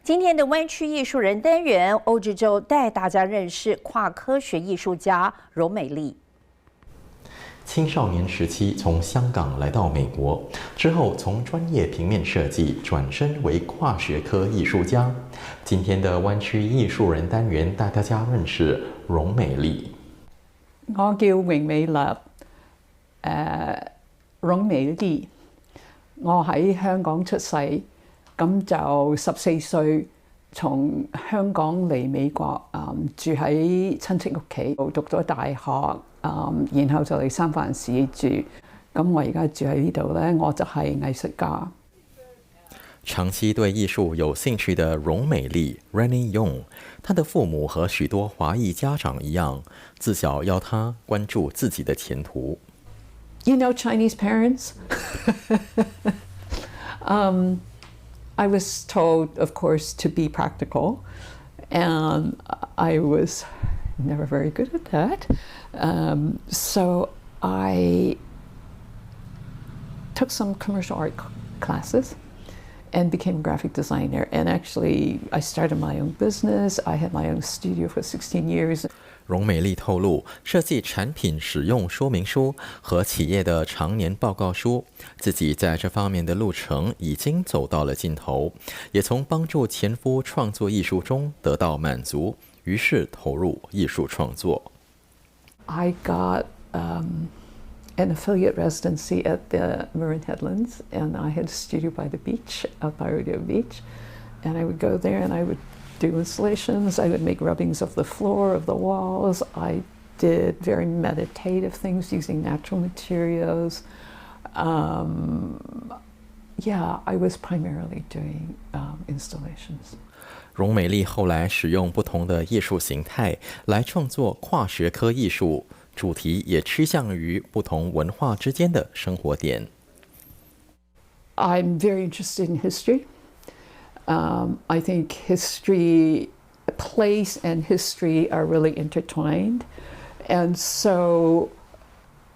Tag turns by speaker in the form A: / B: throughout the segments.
A: 今天的湾区艺术人单元，欧志洲带大家认识跨科学艺术家荣美丽。
B: 青少年时期从香港来到美国，之后从专业平面设计转身为跨学科艺术家。今天的湾区艺术人单元带大家认识荣美丽。
C: 我叫榮美立，榮美麗。我喺香港出世，咁就14歲從香港嚟美國，住喺親戚屋企，讀咗大學，然後就嚟三藩市住。咁我而家住喺呢度呢，我就係藝術家。
B: 长期对艺术有兴趣的荣美丽 （Rennie Yong）， 她的父母和许多华裔家长一样，自小要她关注自己的前途。
C: You know Chinese parents? I was told, of course, to be practical, and I was never very good at that. So I took some commercial art classes and became a graphic designer. And actually, I started my own business. I had my own studio for 16 years.
B: 荣美丽透露，设计产品使用说明书和企业的常年报告书，自己在这方面的路程已经走到了尽头，也从帮助前夫创作艺术中得到满足，于是投入艺术创作。
C: I got an affiliate residency at the Marin Headlands, and I had a studio by the beach, out by Rodeo Beach, and I would go there and I would do installations. I would make rubbings of the floor, of the walls. I did very meditative things using natural materials. Yeah, I was primarily doing installations.
B: 荣美丽后来使用不同的艺术形态来创作跨学科艺术，主题也趋向于不同文化之间的生活点。
C: I'm very interested in history. I think history, place and history are really intertwined. And so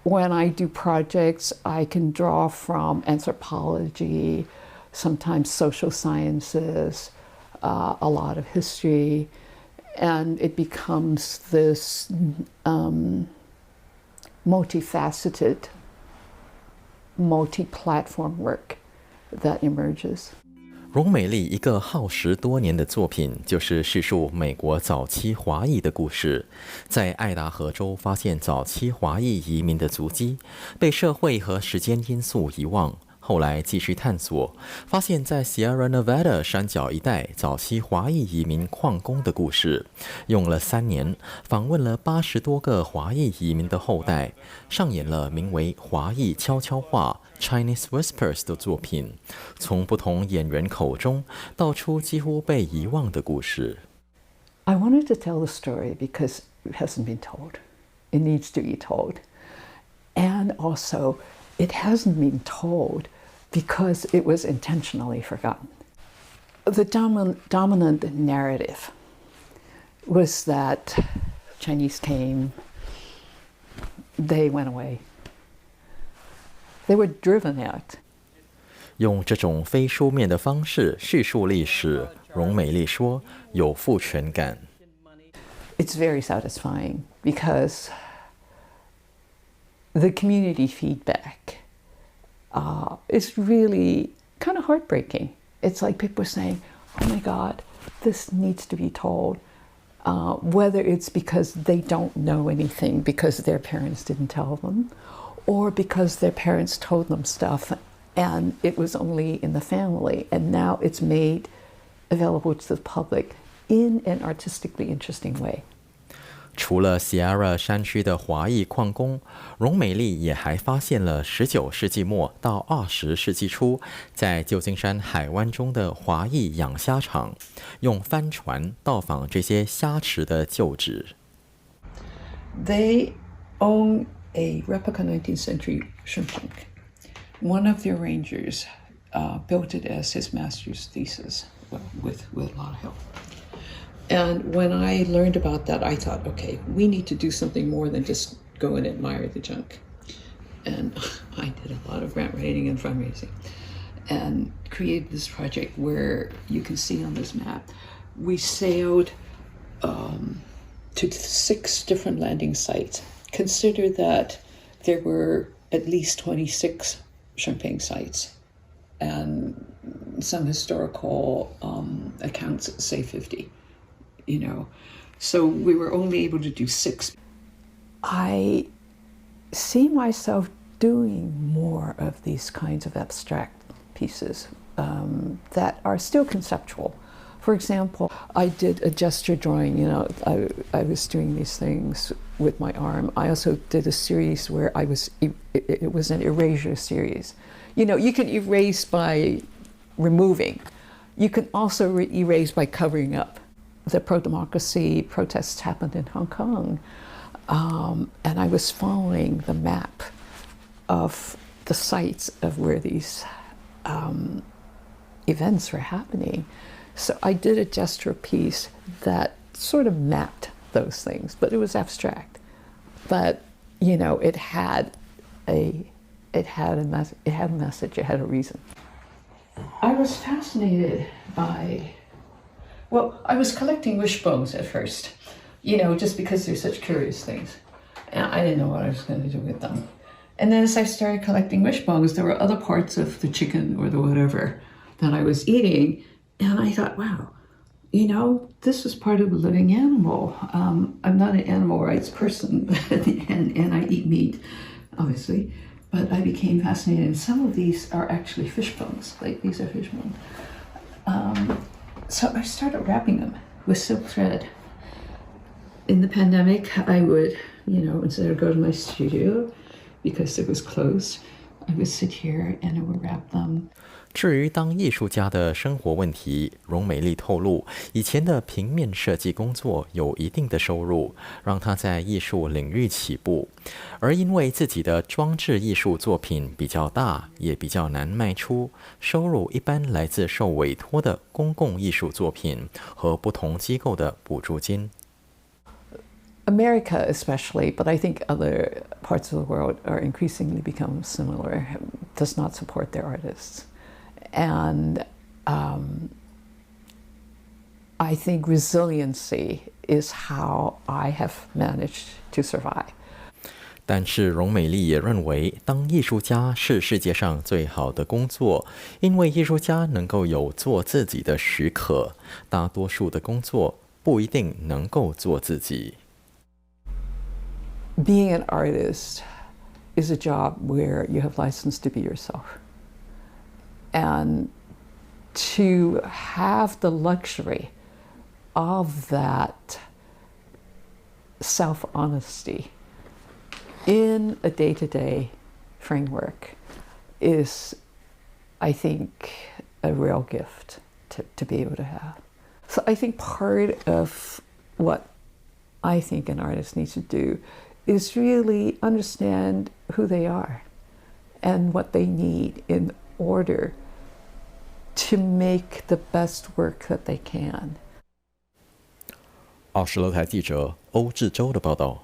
C: when I do projects, I can draw from anthropology, sometimes social sciences, a lot of history, and it becomes this multifaceted, multi-platform work that emerges.
B: 荣美丽一个耗时多年的作品，就是叙述美国早期华裔的故事。在爱达荷州发现早期华裔移民的足迹，被社会和时间因素遗忘。后来继续探索，发现在 Sierra Nevada 山脚一带早期华裔移民矿工的故事，用了3年，访问了80多个华裔移民的后代，上演了名为《华裔悄悄话》（Chinese Whispers） 的作品，从不同演员口中道出几乎被遗忘的故事。
C: I wanted to tell the story because it hasn't been told. It needs to be told. And also, it hasn't been told because it was intentionally forgotten. The dominant narrative was that Chinese came, they went away. They were driven out.
B: 用这种非书面的方式叙述历史，荣美丽说有赋权感。
C: It's very satisfying because the community feedback is really kind of heartbreaking. It's like people are saying, oh my God, this needs to be told. Whether it's because they don't know anything because their parents didn't tell them, or because their parents told them stuff and it was only in the family, and now it's made available to the public in an artistically interesting way.
B: 除了 Sierra 山区的华裔矿工，荣美丽也还发现了19世纪末到20世纪初在旧金山海湾中的华裔养虾场，用帆船到访这些虾池的旧址。
C: They own a replica 19th century shrimp tank. One of the arrangers built it as his master's thesis with a lot of help. And when I learned about that, I thought, okay, we need to do something more than just go and admire the junk. And I did a lot of grant writing and fundraising. and created this project where you can see on this map, we sailed to 6 different landing sites. Consider that there were at least 26 shrimping sites, and some historical accounts say 50, So we were only able to do 6. I see myself doing more of these kinds of abstract pieces that are still conceptual. For example, I did a gesture drawing, I was doing these things with my arm. I also did a series where it was an erasure series. You can erase by removing. You can also erase by covering up. The pro-democracy protests happened in Hong Kong, and I was following the map of the sites of where these events were happening. So I did a gesture piece that sort of mapped those things, but it was abstract. But it had a message, it had a reason. I was fascinated by, I was collecting wishbones at first, just because they're such curious things. And I didn't know what I was going to do with them. And then as I started collecting wishbones, there were other parts of the chicken or the whatever that I was eating. And I thought, wow, this is part of a living animal. I'm not an animal rights person, and I eat meat, obviously. But I became fascinated. And some of these are actually fish bones, like these are fish bones. So I started wrapping them with silk thread. In the pandemic, I would, instead of go to my studio, because it was closed, I would sit here and I would wrap them.
B: 至于当艺术家的生活问题，荣美丽透露，以前的平面设计工作有一定的收入，让她在艺术领域起步。而因为自己的装置艺术作品比较大，也比较难卖出，收入一般来自受委托的公共艺术作品和不同机构的补助金。
C: America especially, but I think other parts of the world are increasingly become similar, does not support their artists. And I think resiliency is how I have managed to survive.
B: 但是荣美丽也认为，当艺术家是世界上最好的工作，因为艺术家能够有做自己的许可，大多数的工作不一定能够做自己。
C: Being an artist is a job where you have license to be yourself. And to have the luxury of that self-honesty in a day-to-day framework is, I think, a real gift to be able to have. So I think part of what I think an artist needs to do is really understand who they are and what they need in order to make the best work that they can.
B: 20楼台记者欧志洲的报道。